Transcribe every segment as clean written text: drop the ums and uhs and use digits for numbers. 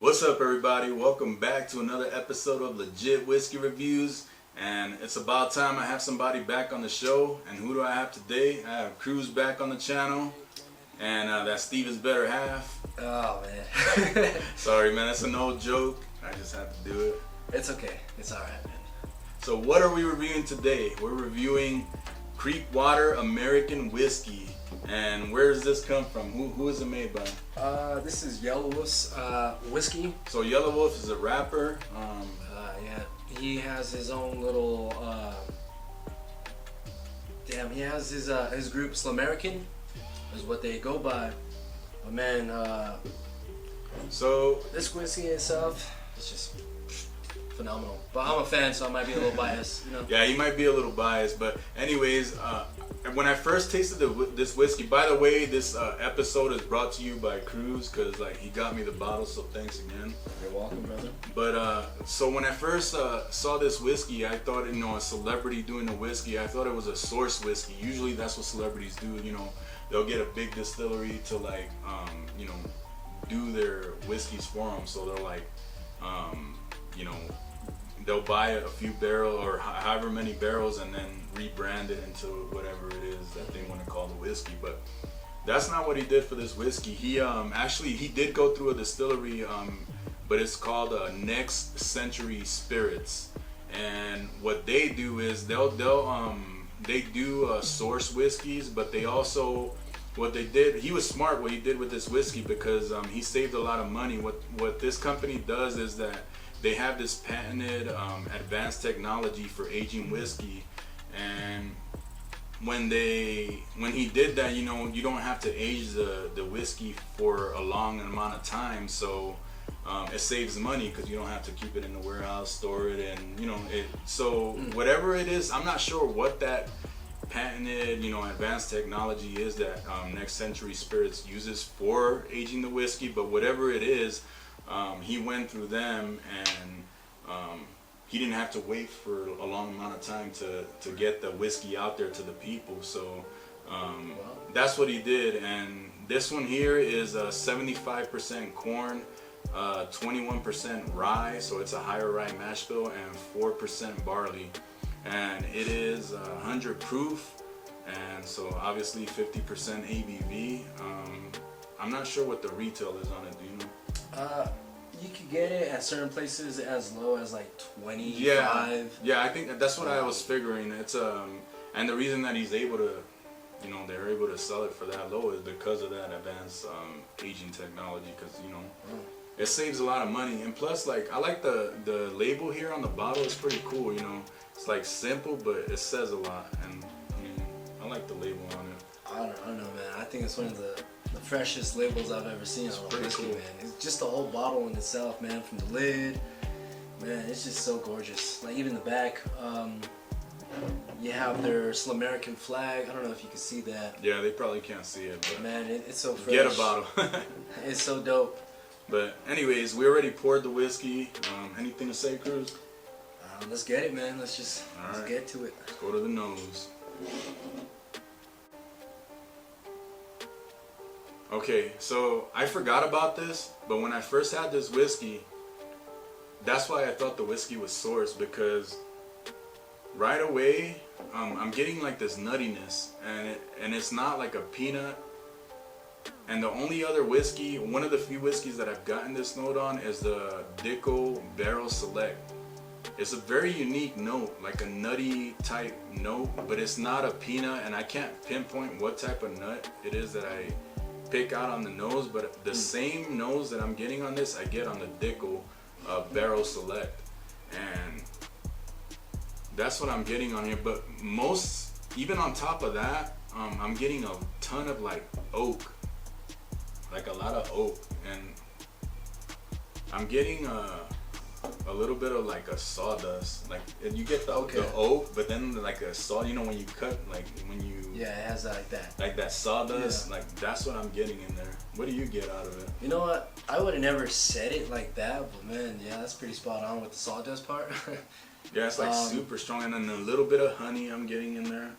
What's up, everybody? Welcome back to another episode of Legit Whiskey Reviews. And it's about time I have somebody back on the show. And who do I have today? I have Cruz back on the channel. And that's Steven's better half. Oh, man. Sorry, man. That's an old joke. I just have to do it. It's okay. It's alright, man. So what are we reviewing today? We're reviewing Creekwater American Whiskey. And where does this come from? Who is it made by? This is LegitWhiskey's whiskey. So Yellow Wolf is a rapper. Yeah, he has his own little. He has his group Slamerican, is what they go by. But man, So this whiskey itself is just phenomenal. But I'm a fan, so I might be a little biased, you know. yeah, you might be a little biased, but anyways, when I first tasted this whiskey, by the way, this episode is brought to you by Cruz, because like he got me the bottle, so thanks again. You're welcome, brother. But so when I first saw this whiskey, I thought, a celebrity doing a whiskey, I thought it was a source whiskey. Usually that's what celebrities do, they'll get a big distillery to like do their whiskeys for them. So they're like they'll buy a few barrels or however many barrels and then rebrand it into whatever it is that they want to call the whiskey. But that's not what he did for this whiskey. He actually he did go through a distillery, but it's called Next Century Spirits. And what they do is they do source whiskeys, but they also what they did. He was smart what he did with this whiskey because he saved a lot of money. What this company does is that they have this patented advanced technology for aging whiskey, and when he did that, you don't have to age the whiskey for a long amount of time, so it saves money because you don't have to keep it in the warehouse, store it, and so whatever it is, I'm not sure what that patented advanced technology is that Next Century Spirits uses for aging the whiskey, but whatever it is, he went through them, and he didn't have to wait for a long amount of time to get the whiskey out there to the people. So that's what he did. And this one here is 75% corn, 21% rye, so it's a higher rye mash bill, and 4% barley. And it is 100 proof, and so obviously 50% ABV. I'm not sure what the retail is on it. Do you know? You could get it at certain places as low as like 25. Yeah, I think that's what I was figuring. It's and the reason that he's able to, they're able to sell it for that low is because of that advanced aging technology. Because it saves a lot of money, and plus, like, I like the label here on the bottle. It's pretty cool. It's like simple, but it says a lot, and I like the label on it. I don't know, man. I think it's one of the freshest labels I've ever seen on a whiskey, cool. Man. It's just the whole bottle in itself, man, from the lid. Man, it's just so gorgeous. Like, even the back, you have their Slamerican flag. I don't know if you can see that. Yeah, they probably can't see it, but man, it's so fresh. Get a bottle. It's so dope. But anyways, we already poured the whiskey. Anything to say, Cruz? Let's get it, man. Let's get to it. Let's go to the nose. Okay, so I forgot about this, but when I first had this whiskey, that's why I thought the whiskey was sourced, because right away I'm getting like this nuttiness, and it's not like a peanut. And the only other whiskey, one of the few whiskeys that I've gotten this note on, is the Dickel Barrel Select. It's a very unique note, like a nutty type note, but it's not a peanut, and I can't pinpoint what type of nut it is that I pick out on the nose, but the same nose that I'm getting on this, I get on the Dickel Barrel Select, and that's what I'm getting on here. But even on top of that, I'm getting a ton of like oak, like a lot of oak, and I'm getting a little bit of like a sawdust, like you get the oak, but then like a saw, when you cut, like when you it has like that sawdust, like that's what I'm getting in there. What do you get out of it? You know what? I would have never said it like that, but man, yeah, that's pretty spot on with the sawdust part. Yeah, it's like super strong, and then a little bit of honey I'm getting in there.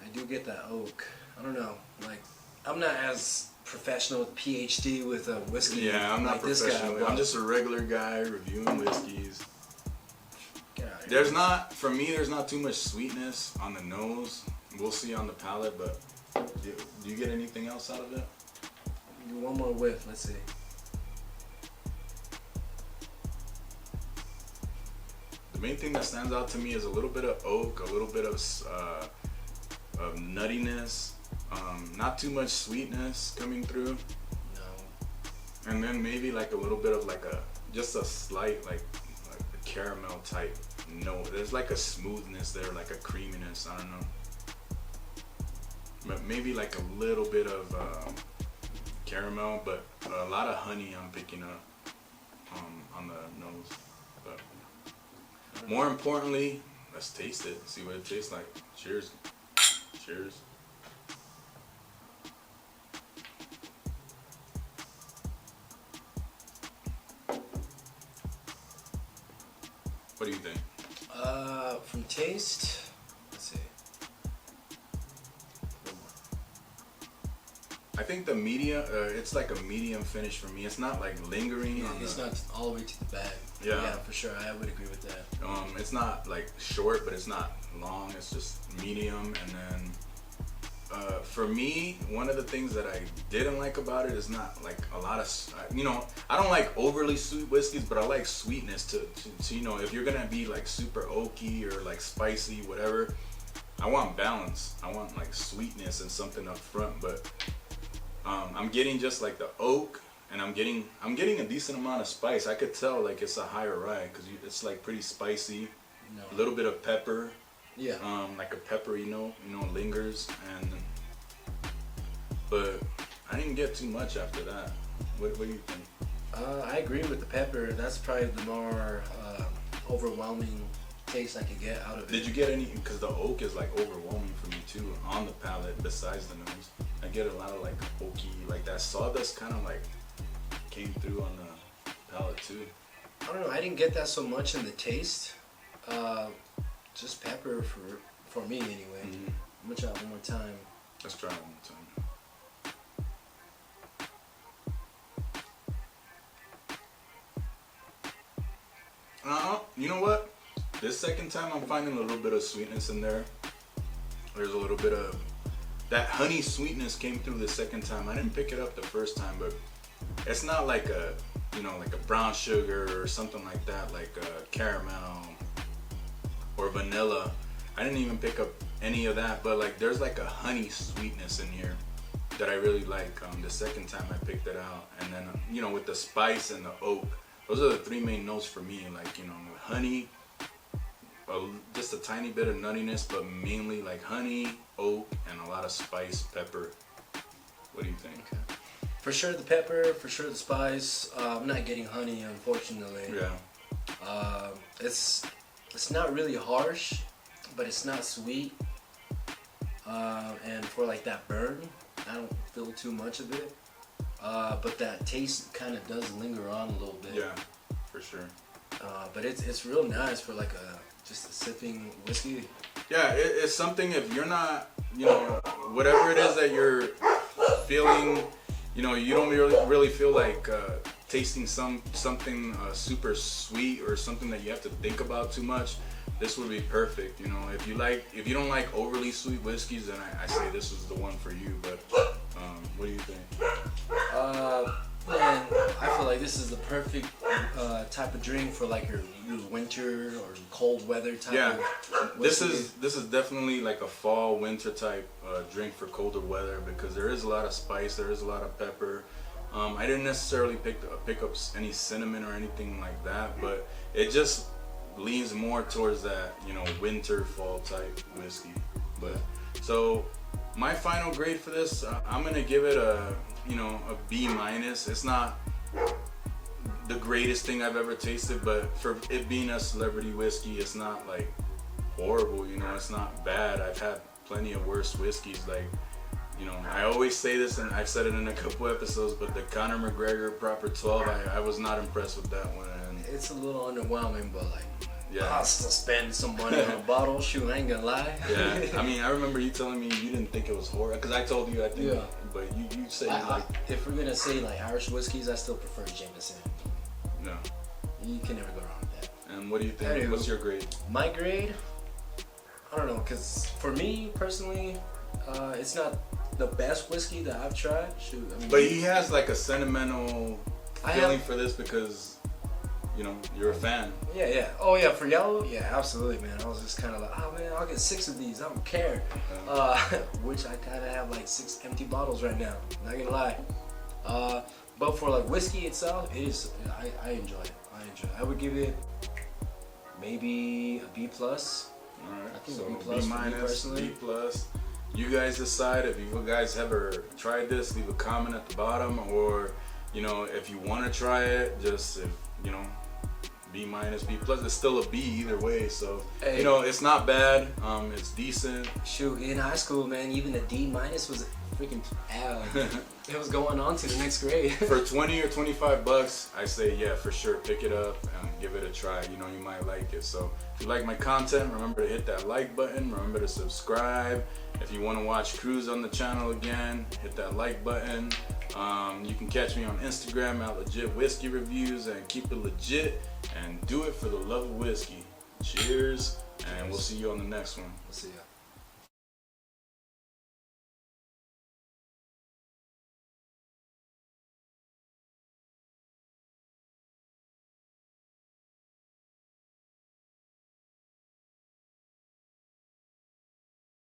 I do get that oak. I don't know, like I'm not as professional with PhD with a whiskey. Yeah, I'm not like professional. This guy, I'm just a regular guy reviewing whiskeys. Get out of here. There's not, for me, there's not too much sweetness on the nose. We'll see on the palate, but do you get anything else out of it? Do one more whiff. Let's see. The main thing that stands out to me is a little bit of oak, a little bit of nuttiness, not too much sweetness coming through, No. and then maybe like a little bit of like just a slight like a caramel type note. There's like a smoothness there, like a creaminess. I don't know, but maybe like a little bit of caramel, but a lot of honey I'm picking up on the nose. But more importantly, let's taste it, see what it tastes like. Cheers. Cheers. What do you think? From taste, let's see. I think the medium, it's like a medium finish for me. It's not like lingering. It's not all the way to the back. Yeah. For sure. I would agree with that. It's not like short, but it's not long. It's just medium. And then for me, one of the things that I didn't like about it is not like a lot of, I don't like overly sweet whiskeys, but I like sweetness to if you're gonna be like super oaky or like spicy, whatever, I want balance. I want like sweetness and something up front, but I'm getting just like the oak, and I'm getting a decent amount of spice. I could tell like it's a higher rye because it's like pretty spicy, a little bit of pepper. Yeah. Like a peppery note, lingers, but I didn't get too much after that. What do you think? I agree with the pepper. That's probably the more overwhelming taste I could get out of it. Did you get any? Because the oak is like overwhelming for me too on the palate. Besides the nose, I get a lot of like oaky, like that sawdust kind of like came through on the palate too. I don't know. I didn't get that so much in the taste. Just pepper for me anyway. Mm-hmm. I'm gonna try it one more time. Let's try it one more time. You know what? This second time I'm finding a little bit of sweetness in there. There's a little bit of that honey sweetness came through the second time. I didn't pick it up the first time, but it's not like a like a brown sugar or something like that, like caramel or vanilla. I didn't even pick up any of that, but like there's like a honey sweetness in here that I really like. The second time I picked it out, and then with the spice and the oak, those are the three main notes for me. Like honey, just a tiny bit of nuttiness, but mainly like honey, oak, and a lot of spice, pepper. What do you think? Okay. For sure the pepper, for sure the spice. I'm not getting honey, unfortunately. Yeah. It's not really harsh, but it's not sweet. And for like that burn, I don't feel too much of it. But that taste kind of does linger on a little bit. Yeah, for sure. But it's real nice for like just a sipping whiskey. Yeah, it's something if you're not, whatever it is that you're feeling, you don't really feel like tasting something super sweet or something that you have to think about too much. This would be perfect. If you don't like overly sweet whiskeys, then I say this is the one for you. But what do you think? Man, I feel like this is the perfect type of drink for like your winter or cold weather type. Yeah, of this whiskey. is definitely like a fall winter type drink for colder weather because there is a lot of spice, there is a lot of pepper. I didn't necessarily pick up any cinnamon or anything like that, but it just leans more towards that winter fall type whiskey. But so my final grade for this, I'm gonna give it a B-. It's not the greatest thing I've ever tasted, but for it being a celebrity whiskey, it's not like horrible. It's not bad. I've had plenty of worse whiskeys. Like I always say this, and I've said it in a couple episodes, but the Conor McGregor Proper 12, I was not impressed with that one. And it's a little underwhelming, but like. Yeah. I'll still spend some money on a bottle. Shoot, I ain't gonna lie. Yeah. I mean, I remember you telling me you didn't think it was horrible because I told you I think but you say if we're gonna say like Irish whiskeys, I still prefer Jameson. No. You can never go wrong with that. And what do you think? What's your grade? My grade, I don't know, cause for me personally, it's not the best whiskey that I've tried. Shoot, I mean, but he has like a sentimental feeling for this because, you know, you're a fan. Yeah. Oh yeah, for yellow, yeah, absolutely, man. I was just kind of like, oh man, I'll get 6 of these. I don't care. Which I kind of have like 6 empty bottles right now. Not gonna lie. But for like whiskey itself, it is. I enjoy it. I would give it maybe a B+. All right. I think so B+ B-, B+. You guys decide if you guys ever tried this. Leave a comment at the bottom, or you know, if you want to try it, just if you know. B-, B+. It's still a B either way, so hey, you know it's not bad. It's decent. Shoot, in high school, man, even a D- was a freaking it was going on to the next grade. For 20 or 25 bucks, I say yeah, for sure, pick it up and give it a try. You know, you might like it. So if you like my content, remember to hit that like button. Remember to subscribe. If you want to watch Cruz on the channel again, hit that like button. You can catch me on Instagram at LegitWhiskeyReviews, and keep it legit and do it for the love of whiskey. Cheers, and we'll see you on the next one. We'll see ya.